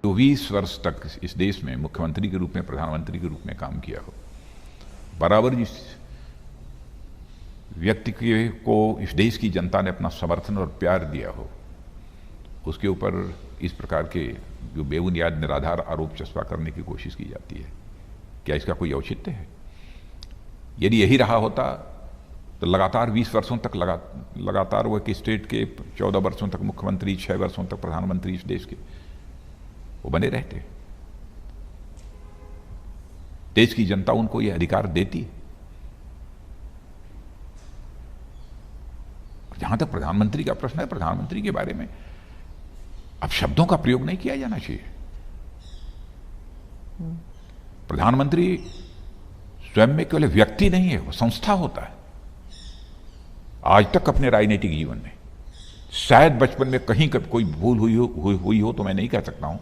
जो 20 वर्ष तक इस देश में मुख्यमंत्री के रूप में, प्रधानमंत्री के रूप में काम किया हो, बराबर जिस व्यक्ति को इस देश की जनता ने अपना समर्थन और प्यार दिया हो, उसके ऊपर इस प्रकार के जो बेबुनियाद निराधार आरोप चस्पा करने की कोशिश की जाती है, क्या इसका कोई औचित्य है? यदि यही रहा होता तो लगातार 20 वर्षों तक लगातार वो एक स्टेट के 14 वर्षों तक मुख्यमंत्री, 6 वर्षों तक प्रधानमंत्री इस देश के वो बने रहते। देश की जनता उनको ये अधिकार देती है। जहां तक प्रधानमंत्री का प्रश्न है, प्रधानमंत्री के बारे में अब शब्दों का प्रयोग नहीं किया जाना चाहिए। प्रधानमंत्री स्वयं में केवल व्यक्ति नहीं है, वो संस्था होता है। आज तक अपने राजनीतिक जीवन में शायद बचपन में कहीं कभी कोई भूल हुई हो तो मैं नहीं कह सकता हूं।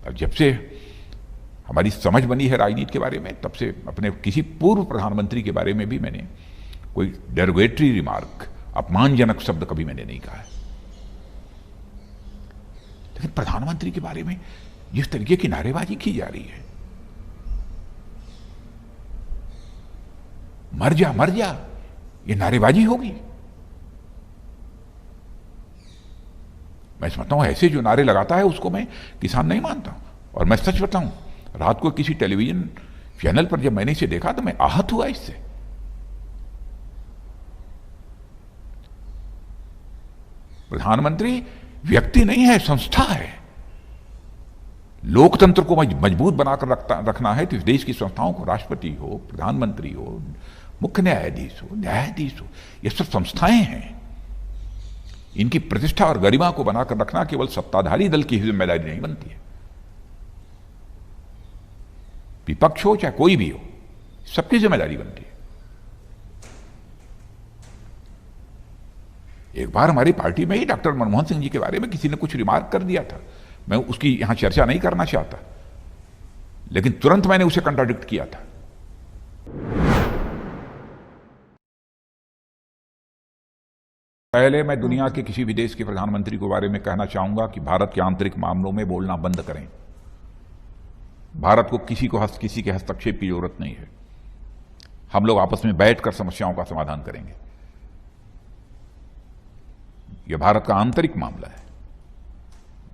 अब जब से हमारी समझ बनी है राजनीति के बारे में, तब से अपने किसी पूर्व प्रधानमंत्री के बारे में भी मैंने कोई डेरोगेटरी रिमार्क, अपमानजनक शब्द कभी मैंने नहीं कहा है। लेकिन प्रधानमंत्री के बारे में जिस तरीके की नारेबाजी की जा रही है, मर जा मर जा, ये नारेबाजी होगी। मैं समझता हूं ऐसे जो नारे लगाता है उसको मैं किसान नहीं मानता। और मैं सच बताऊं, रात को किसी टेलीविजन चैनल पर जब मैंने इसे देखा तो मैं आहत हुआ इससे। प्रधानमंत्री व्यक्ति नहीं है, संस्था है। लोकतंत्र को मजबूत बनाकर रखना है तो इस देश की संस्थाओं को, राष्ट्रपति हो, प्रधानमंत्री हो, मुख्य न्यायाधीश हो, न्यायाधीश हो, ये सब संस्थाएं हैं। इनकी प्रतिष्ठा और गरिमा को बनाकर रखना केवल सत्ताधारी दल की जिम्मेदारी नहीं बनती है। विपक्ष हो चाहे कोई भी हो, सबकी जिम्मेदारी बनती है। एक बार हमारी पार्टी में ही डॉक्टर मनमोहन सिंह जी के बारे में किसी ने कुछ रिमार्क कर दिया था। मैं उसकी यहां चर्चा नहीं करना चाहता, लेकिन तुरंत मैंने उसे कंट्राडिक्ट किया था। पहले मैं दुनिया के किसी भी देश के प्रधानमंत्री के बारे में कहना चाहूंगा कि भारत के आंतरिक मामलों में बोलना बंद करें। भारत को किसी के हस्तक्षेप की जरूरत नहीं है। हम लोग आपस में बैठकर समस्याओं का समाधान करेंगे। यह भारत का आंतरिक मामला है।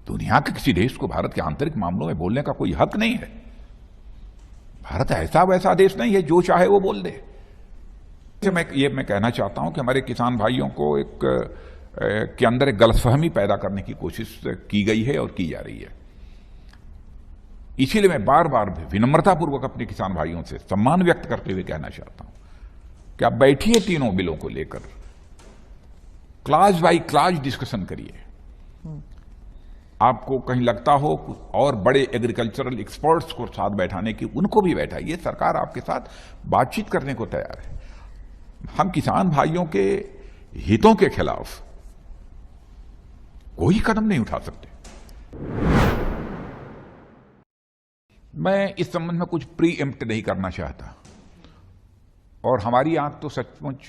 दुनिया के किसी देश को भारत के आंतरिक मामलों में बोलने का कोई हक नहीं है। भारत ऐसा वैसा देश नहीं है जो चाहे वो बोल दे। मैं कहना चाहता हूं कि हमारे किसान भाइयों को के अंदर एक गलतफहमी पैदा करने की कोशिश की गई है और की जा रही है। इसीलिए मैं बार बार विनम्रतापूर्वक अपने किसान भाइयों से सम्मान व्यक्त करते हुए कहना चाहता हूं कि आप बैठिए, तीनों बिलों को लेकर क्लास बाई क्लास डिस्कशन करिए। आपको कहीं लगता हो और बड़े एग्रीकल्चरल एक्सपर्ट्स को साथ बैठाने की, उनको भी बैठाइए। सरकार आपके साथ बातचीत करने को तैयार है। हम किसान भाइयों के हितों के खिलाफ कोई कदम नहीं उठा सकते। मैं इस संबंध में कुछ प्री एम्प्ट नहीं करना चाहता। और हमारी आंख तो सचमुच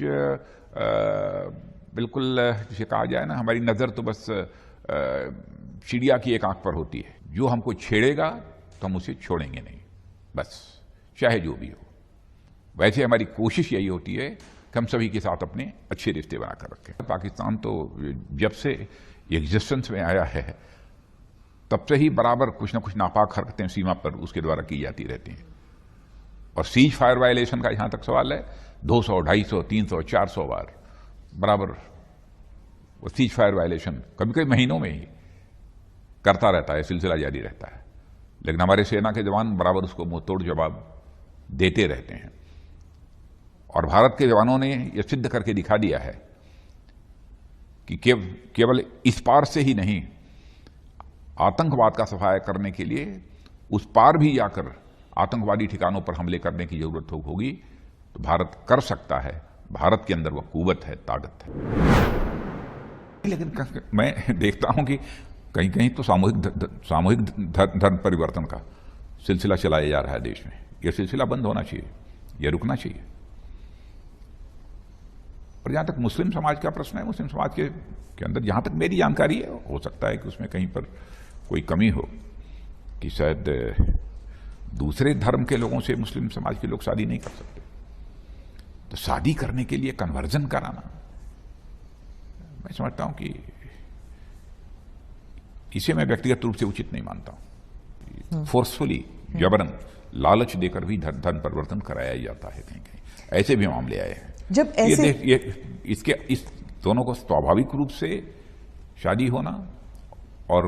बिल्कुल, जिसे कहा जाए ना, हमारी नजर तो बस चिड़िया की एक आंख पर होती है। जो हमको छेड़ेगा तो हम उसे छोड़ेंगे नहीं, बस चाहे जो भी हो। वैसे हमारी कोशिश यही होती है कि हम सभी के साथ अपने अच्छे रिश्ते बनाकर रखें। पाकिस्तान तो जब से एग्जिस्टेंस में आया है तब से ही बराबर कुछ ना कुछ नापाक हरकतें सीमा पर उसके द्वारा की जाती रहती हैं। और सीज फायर वायलेशन का जहां तक सवाल है, 200, 250, 300, 400 बार बराबर वो सीज फायर वायलेशन कभी कभी महीनों में ही करता रहता है, सिलसिला जारी रहता है। लेकिन हमारे सेना के जवान बराबर उसको मुंहतोड़ जवाब देते रहते हैं। और भारत के जवानों ने यह सिद्ध करके दिखा दिया है कि केवल इस पार से ही नहीं, आतंकवाद का सफाया करने के लिए उस पार भी जाकर आतंकवादी ठिकानों पर हमले करने की जरूरत होगी तो भारत कर सकता है। भारत के अंदर वह कुव्वत है, ताकत है। लेकिन मैं देखता हूं कि कहीं कहीं तो सामूहिक धर्म परिवर्तन का सिलसिला चलाया जा रहा है देश में। यह सिलसिला बंद होना चाहिए, यह रुकना चाहिए। और जहां तक मुस्लिम समाज का प्रश्न है, मुस्लिम समाज के अंदर जहां तक मेरी जानकारी है, हो सकता है कि उसमें कहीं पर कोई कमी हो कि शायद दूसरे धर्म के लोगों से मुस्लिम समाज के लोग शादी नहीं कर सकते, तो शादी करने के लिए कन्वर्जन कराना, मैं समझता हूं कि इसे मैं व्यक्तिगत रूप से उचित नहीं मानता हूं। फोर्सफुली, जबरन, लालच देकर भी धर्म परिवर्तन कराया जाता है कहीं कहीं, ऐसे भी मामले आए हैं। जब ऐसे इस दोनों को स्वाभाविक रूप से शादी होना और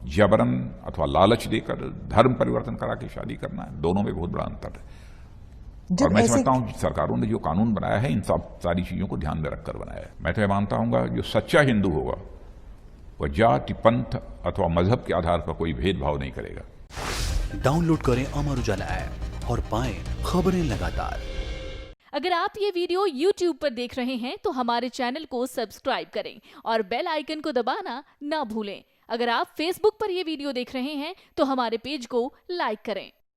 जबरन अथवा लालच देकर धर्म परिवर्तन करा के शादी करना, दोनों में बहुत बड़ा अंतर है। और मैं समझता हूं सरकारों ने जो कानून बनाया है, इन सब सारी चीजों को ध्यान में रखकर बनाया है। मैं तो ये मानता हूं जो सच्चा हिंदू होगा वह जाति, पंथ अथवा मजहब के आधार पर कोई भेदभाव नहीं करेगा। डाउनलोड करें अमर उजाला ऐप और पाएं खबरें लगातार। अगर आप ये वीडियो YouTube पर देख रहे हैं तो हमारे चैनल को सब्सक्राइब करें और बेल आइकन को दबाना ना भूलें। अगर आप Facebook पर ये वीडियो देख रहे हैं तो हमारे पेज को लाइक करें।